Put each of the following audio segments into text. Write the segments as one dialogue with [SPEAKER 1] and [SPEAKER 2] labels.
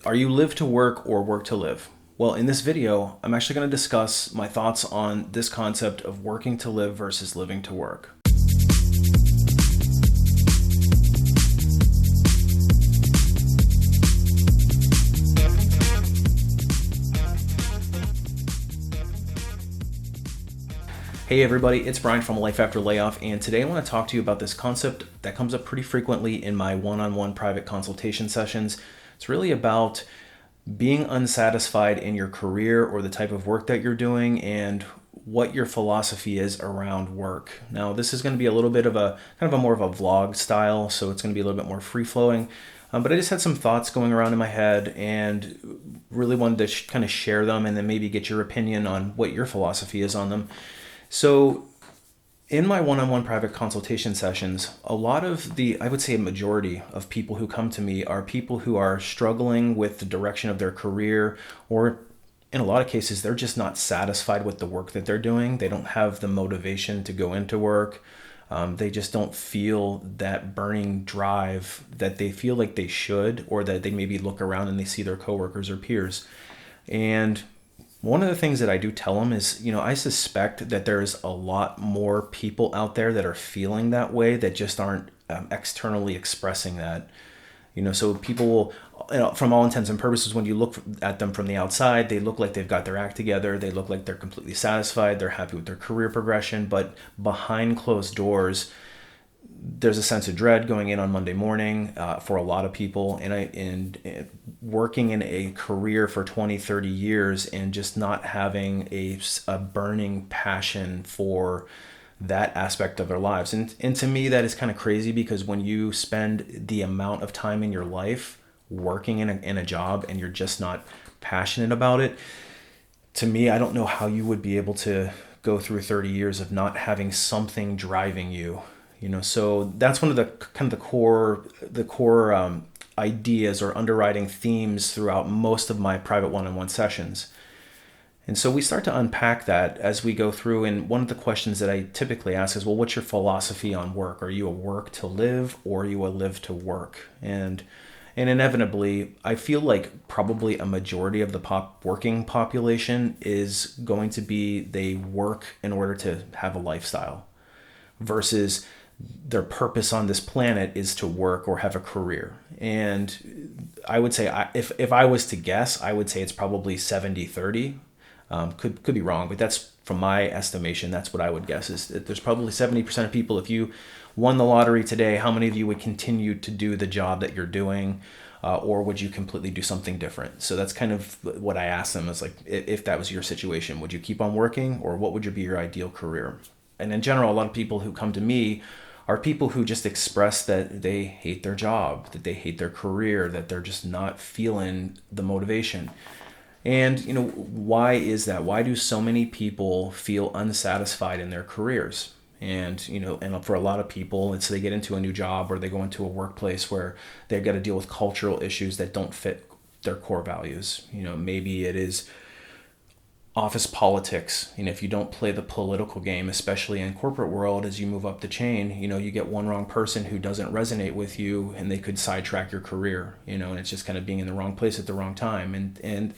[SPEAKER 1] Are you live to work or work to live? Well, in this video, I'm actually going to discuss my thoughts on this concept of working to live versus living to work. Hey everybody, it's Brian from Life After Layoff, and today I want to talk to you about this concept that comes up pretty frequently in my one-on-one private consultation sessions. It's really about being unsatisfied in your career or the type of work that you're doing and what your philosophy is around work. Now, this is going to be a little bit of a kind of a more of a vlog style, so it's going to be a little bit more free-flowing. But I just had some thoughts going around in my head and really wanted to kind of share them and then maybe get your opinion on what your philosophy is on them. So in my one-on-one private consultation sessions, a lot of I would say a majority of people who come to me are people who are struggling with the direction of their career, or in a lot of cases, they're just not satisfied with the work that they're doing. They don't have the motivation to go into work. They just don't feel that burning drive that they feel like they should, or that they maybe look around and they see their coworkers or peers. And one of the things that I do tell them is, I suspect that there's a lot more people out there that are feeling that way that just aren't externally expressing that. So people will, from all intents and purposes, when you look at them from the outside, they look like they've got their act together. They look like they're completely satisfied. They're happy with their career progression. But behind closed doors, there's a sense of dread going in on Monday morning for a lot of people, and working in a career for 20, 30 years and just not having a burning passion for that aspect of their lives. And to me, that is kind of crazy, because when you spend the amount of time in your life working in a job and you're just not passionate about it, to me, I don't know how you would be able to go through 30 years of not having something driving you. So that's one of the kind of the core ideas or underwriting themes throughout most of my private one-on-one sessions. And so we start to unpack that as we go through. And one of the questions that I typically ask is, well, what's your philosophy on work? Are you a work to live, or are you a live to work? And inevitably, I feel like probably a majority of the working population is going to be they work in order to have a lifestyle, versus their purpose on this planet is to work or have a career. And I would say, if I was to guess, I would say it's probably 70-30. Could be wrong, but that's, from my estimation, that's what I would guess, is that there's probably 70% of people, if you won the lottery today, how many of you would continue to do the job that you're doing, or would you completely do something different? So that's kind of what I ask them, is like, if that was your situation, would you keep on working, or what would be your ideal career? And in general, a lot of people who come to me are people who just express that they hate their job, that they hate their career, that they're just not feeling the motivation. And, why is that? Why do so many people feel unsatisfied in their careers? And, and for a lot of people, it's they get into a new job or they go into a workplace where they've got to deal with cultural issues that don't fit their core values. Maybe it is office politics. If you don't play the political game, especially in corporate world, as you move up the chain, you get one wrong person who doesn't resonate with you and they could sidetrack your career, and it's just kind of being in the wrong place at the wrong time. And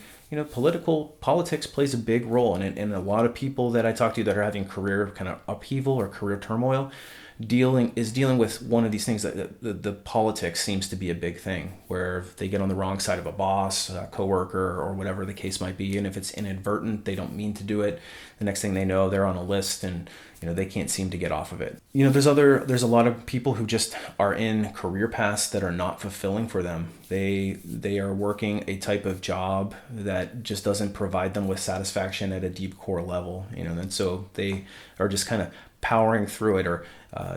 [SPEAKER 1] politics plays a big role in it. And a lot of people that I talk to that are having career kind of upheaval or career turmoil dealing with one of these things, that the politics seems to be a big thing, where they get on the wrong side of a boss, a coworker, or whatever the case might be. And if it's inadvertent, they don't mean to do it, the next thing they know, they're on a list and they can't seem to get off of it. There's a lot of people who just are in career paths that are not fulfilling for them. They are working a type of job that just doesn't provide them with satisfaction at a deep core level, and so they are just kind of powering through it, or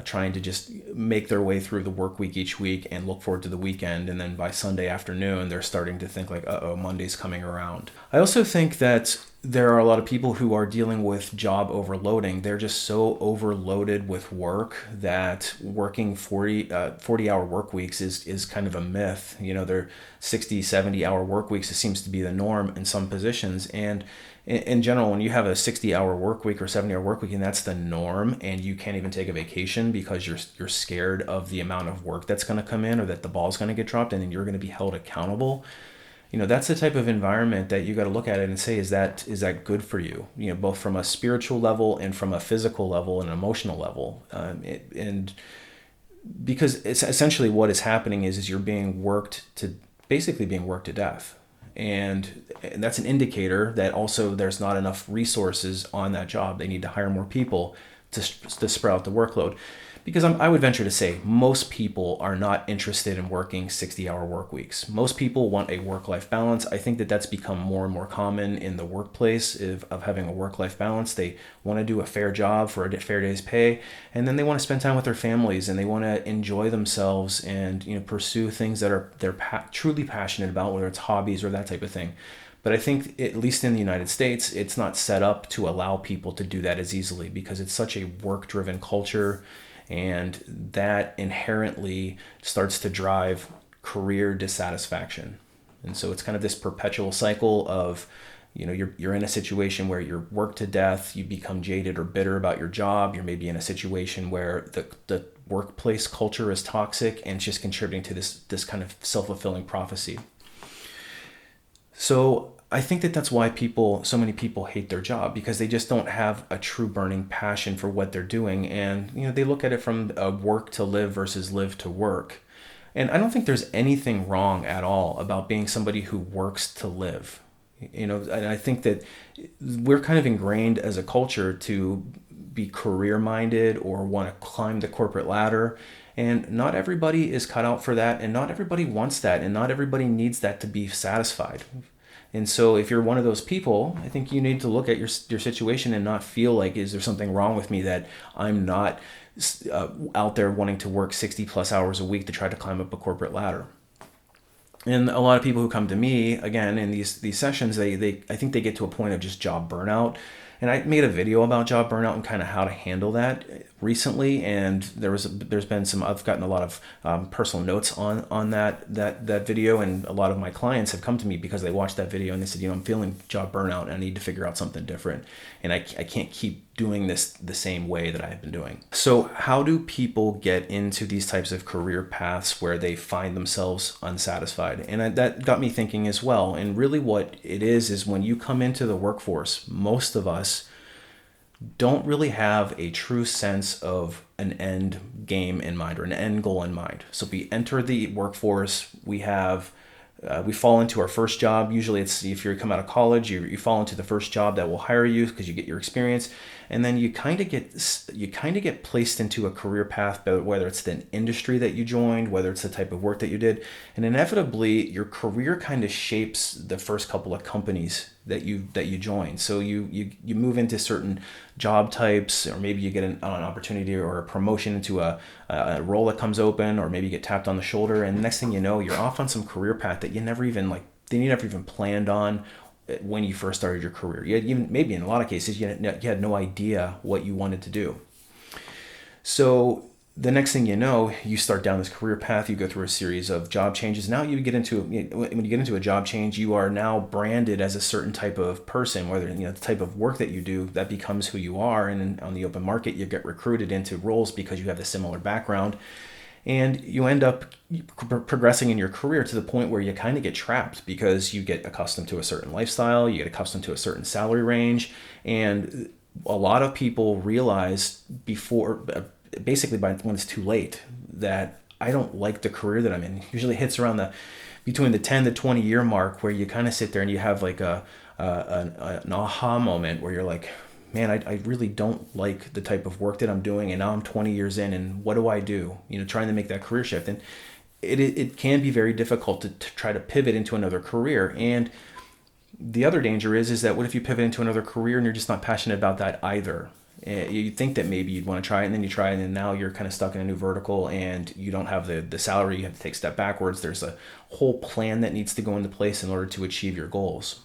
[SPEAKER 1] trying to just make their way through the work week each week and look forward to the weekend. And then by Sunday afternoon, they're starting to think like, Monday's coming around. I also think that there are a lot of people who are dealing with job overloading. They're just so overloaded with work that working 40-hour work weeks is kind of a myth. They're 60, 70-hour work weeks. It seems to be the norm in some positions. And in general, when you have a 60-hour work week or 70-hour work week and that's the norm, and you can't even take a vacation because you're scared of the amount of work that's going to come in, or that the ball's going to get dropped and then you're going to be held accountable, that's the type of environment that you got to look at it and say, is that good for you? Both from a spiritual level and from a physical level and an emotional level. And because it's essentially what is happening is you're basically being worked to death. And that's an indicator that also there's not enough resources on that job. They need to hire more people to spread out the workload. Because I would venture to say most people are not interested in working 60-hour work weeks. Most people want a work-life balance. I think that that's become more and more common in the workplace of having a work-life balance. They want to do a fair job for a fair day's pay, and then they want to spend time with their families, and they want to enjoy themselves and pursue things that they're truly passionate about, whether it's hobbies or that type of thing. But I think, at least in the United States, it's not set up to allow people to do that as easily because it's such a work-driven culture. And that inherently starts to drive career dissatisfaction. And so it's kind of this perpetual cycle of, you're in a situation where you're worked to death, you become jaded or bitter about your job. You're maybe in a situation where the workplace culture is toxic and it's just contributing to this kind of self-fulfilling prophecy. So I think that that's why so many people hate their job, because they just don't have a true burning passion for what they're doing. And, they look at it from a work to live versus live to work. And I don't think there's anything wrong at all about being somebody who works to live. And I think that we're kind of ingrained as a culture to be career minded or want to climb the corporate ladder. And not everybody is cut out for that. And not everybody wants that. And not everybody needs that to be satisfied. And so if you're one of those people, I think you need to look at your situation and not feel like, is there something wrong with me that I'm not out there wanting to work 60 plus hours a week to try to climb up a corporate ladder. And a lot of people who come to me, again, in these sessions, I think they get to a point of just job burnout. And I made a video about job burnout and kind of how to handle that recently. And there's been I've gotten a lot of personal notes on that video. And a lot of my clients have come to me because they watched that video and they said, I'm feeling job burnout and I need to figure out something different. And I can't keep doing this the same way that I've been doing. So how do people get into these types of career paths where they find themselves unsatisfied? And that got me thinking as well. And really what it is when you come into the workforce, most of us don't really have a true sense of an end game in mind or an end goal in mind. So we enter the workforce, we fall into our first job. Usually it's if you come out of college, you fall into the first job that will hire you because you get your experience. And then you kind of get placed into a career path, whether it's the industry that you joined, whether it's the type of work that you did. And inevitably your career kind of shapes the first couple of companies that you join. So you move into certain job types, or maybe you get an opportunity or a promotion into a role that comes open, or maybe you get tapped on the shoulder, and the next thing you know, you're off on some career path that you never even planned on when you first started your career. Maybe in a lot of cases you had no idea what you wanted to do. So the next thing you know, you start down this career path, you go through a series of job changes. Now when you get into a job change, you are now branded as a certain type of person, whether the type of work that you do, that becomes who you are. And on the open market, you get recruited into roles because you have a similar background. And you end up progressing in your career to the point where you kind of get trapped because you get accustomed to a certain lifestyle, you get accustomed to a certain salary range. And a lot of people realize basically when it's too late, that I don't like the career that I'm in. It usually hits around between the 10 to 20 year mark, where you kind of sit there and you have like an aha moment where you're like, man, I really don't like the type of work that I'm doing, and now I'm 20 years in, and what do I do? Trying to make that career shift. And it can be very difficult to try to pivot into another career. And the other danger is that what if you pivot into another career and you're just not passionate about that either? You think that maybe you'd want to try it, and then you try it, and now you're kind of stuck in a new vertical, and you don't have the salary. You have to take a step backwards. There's a whole plan that needs to go into place in order to achieve your goals.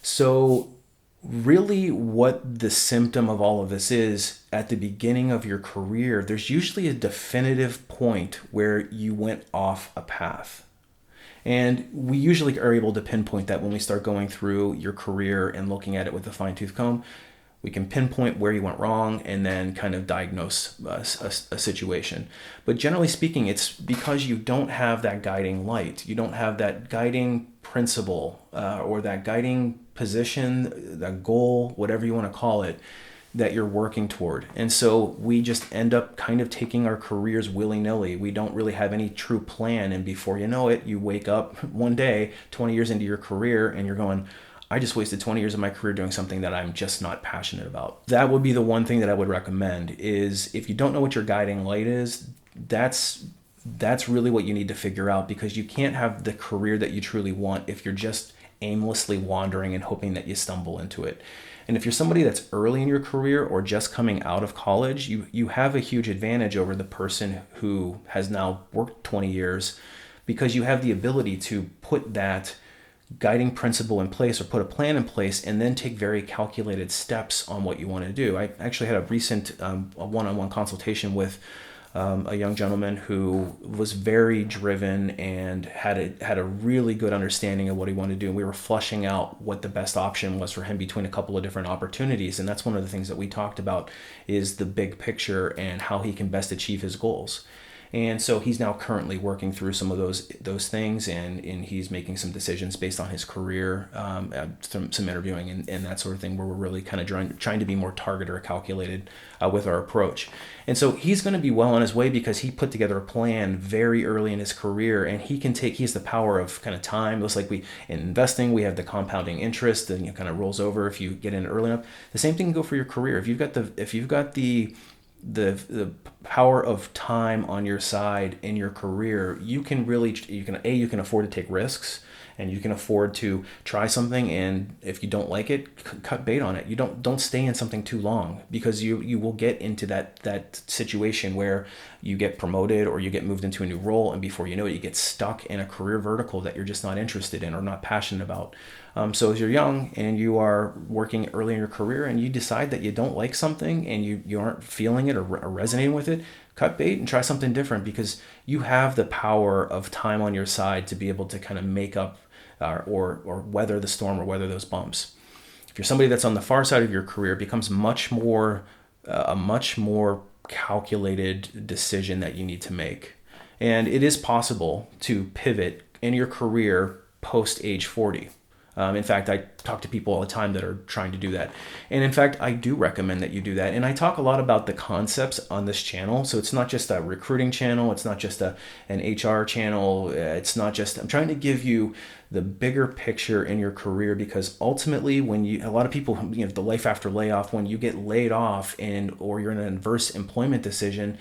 [SPEAKER 1] So really what the symptom of all of this is, at the beginning of your career, there's usually a definitive point where you went off a path. And we usually are able to pinpoint that when we start going through your career and looking at it with a fine-tooth comb. We can pinpoint where you went wrong and then kind of diagnose a situation. But generally speaking, it's because you don't have that guiding light. You don't have that guiding principle or that guiding position, that goal, whatever you want to call it, that you're working toward. And so we just end up kind of taking our careers willy-nilly. We don't really have any true plan. And before you know it, you wake up one day, 20 years into your career, and you're going, I just wasted 20 years of my career doing something that I'm just not passionate about. That would be the one thing that I would recommend is if you don't know what your guiding light is, that's really what you need to figure out, because you can't have the career that you truly want if you're just aimlessly wandering and hoping that you stumble into it. And if you're somebody that's early in your career or just coming out of college, you have a huge advantage over the person who has now worked 20 years, because you have the ability to put that guiding principle in place or put a plan in place and then take very calculated steps on what you want to do. I actually had a recent a one-on-one consultation with a young gentleman who was very driven and had a really good understanding of what he wanted to do. And we were flushing out what the best option was for him between a couple of different opportunities. And that's one of the things that we talked about is the big picture and how he can best achieve his goals. And so he's now currently working through some of those things, and he's making some decisions based on his career, some interviewing and that sort of thing, where we're really kind of trying to be more targeted or calculated with our approach. And so he's going to be well on his way because he put together a plan very early in his career, and he has the power of kind of time. Just like in investing, we have the compounding interest, and it kind of rolls over if you get in early enough. The same thing can go for your career. If you've got the power of time on your side in your career, you can afford to take risks, and you can afford to try something, and if you don't like it, cut bait on it. You don't stay in something too long, because you will get into that situation where you get promoted or you get moved into a new role, and before you know it, you get stuck in a career vertical that you're just not interested in or not passionate about. So as you're young and you are working early in your career and you decide that you don't like something and you aren't feeling it or resonating with it, cut bait and try something different, because you have the power of time on your side to be able to kind of make up or weather the storm or weather those bumps. If you're somebody that's on the far side of your career, it becomes a much more calculated decision that you need to make. And it is possible to pivot in your career post age 40. In fact, I talk to people all the time that are trying to do that. And in fact, I do recommend that you do that. And I talk a lot about the concepts on this channel. So it's not just a recruiting channel. It's not just an HR channel. I'm trying to give you the bigger picture in your career, because ultimately a lot of people, the life after layoff, when you get laid off or you're in an adverse employment decision,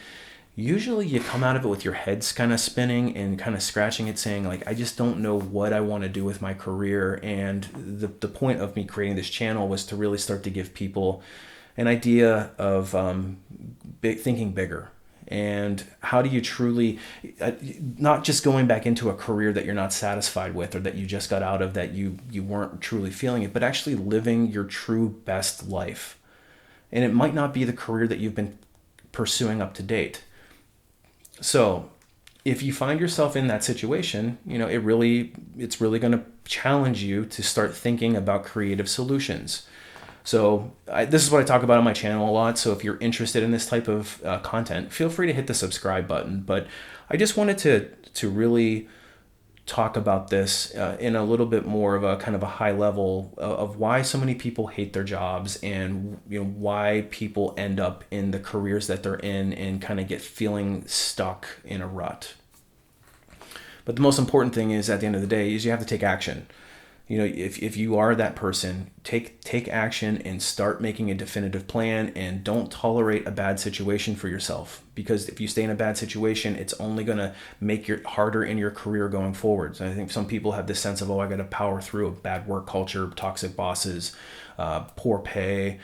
[SPEAKER 1] usually you come out of it with your head's kind of spinning and kind of scratching it, saying like, I just don't know what I want to do with my career. And the point of me creating this channel was to really start to give people an idea of thinking bigger. And how do you truly, not just going back into a career that you're not satisfied with or that you just got out of, that you weren't truly feeling it, but actually living your true best life. And it might not be the career that you've been pursuing up to date. So if you find yourself in that situation, it's really going to challenge you to start thinking about creative solutions. So this is what I talk about on my channel a lot. So if you're interested in this type of content, feel free to hit the subscribe button. But I just wanted to really talk about this in a little bit more of a kind of a high level of why so many people hate their jobs, and why people end up in the careers that they're in and kind of get feeling stuck in a rut. But the most important thing is, at the end of the day, is you have to take action. If you are that person, take action and start making a definitive plan, and don't tolerate a bad situation for yourself, because if you stay in a bad situation, it's only going to make it harder in your career going forward. So I think some people have this sense of, I got to power through a bad work culture, toxic bosses, poor pay,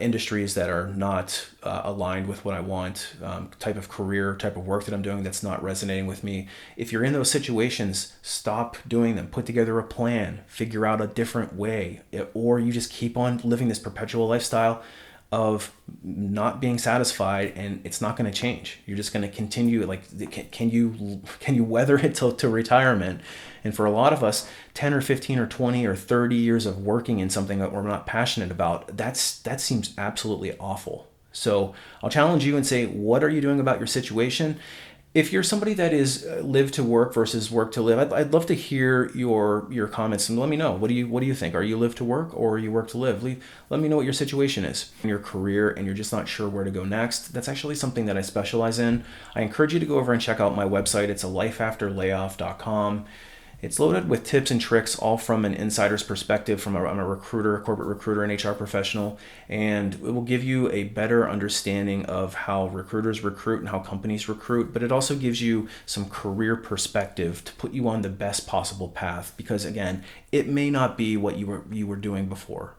[SPEAKER 1] industries that are not aligned with what I want, type of career, type of work that I'm doing that's not resonating with me. If you're in those situations, stop doing them. Put together a plan, figure out a different way, or you just keep on living this perpetual lifestyle. of not being satisfied, and it's not going to change. You're just going to continue. Like, can you weather it to retirement? And for a lot of us, 10 or 15 or 20 or 30 years of working in something that we're not passionate about, that seems absolutely awful. So I'll challenge you and say, what are you doing about your situation? If you're somebody that is live to work versus work to live, I'd love to hear your comments and let me know. What do you think? Are you live to work or are you work to live? Let me know what your situation is in your career and you're just not sure where to go next. That's actually something that I specialize in. I encourage you to go over and check out my website. It's lifeafterlayoff.com. It's loaded with tips and tricks, all from an insider's perspective. I'm a recruiter, a corporate recruiter, and HR professional, and it will give you a better understanding of how recruiters recruit and how companies recruit, but it also gives you some career perspective to put you on the best possible path, because again, it may not be what you were doing before.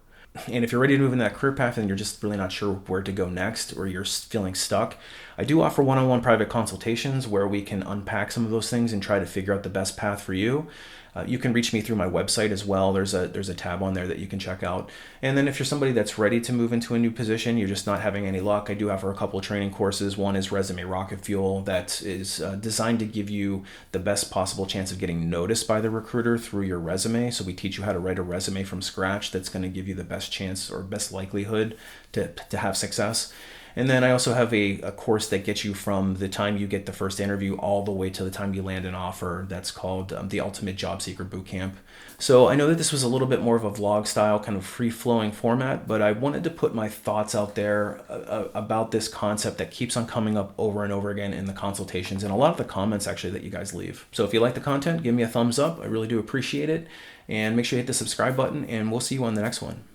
[SPEAKER 1] And if you're ready to move into that career path and you're just really not sure where to go next, or you're feeling stuck, I do offer one-on-one private consultations where we can unpack some of those things and try to figure out the best path for you. You can reach me through my website as well. There's a tab on there that you can check out. And then if you're somebody that's ready to move into a new position, you're just not having any luck, I do offer a couple of training courses. One is Resume Rocketfuel, that is designed to give you the best possible chance of getting noticed by the recruiter through your resume. So we teach you how to write a resume from scratch that's going to give you the best chance or best likelihood to have success. And then I also have a course that gets you from the time you get the first interview all the way to the time you land an offer. That's called the Ultimate Job Seeker Bootcamp. So I know that this was a little bit more of a vlog style, kind of free-flowing format, but I wanted to put my thoughts out there about this concept that keeps on coming up over and over again in the consultations and a lot of the comments actually that you guys leave. So if you like the content, give me a thumbs up. I really do appreciate it. And make sure you hit the subscribe button, and we'll see you on the next one.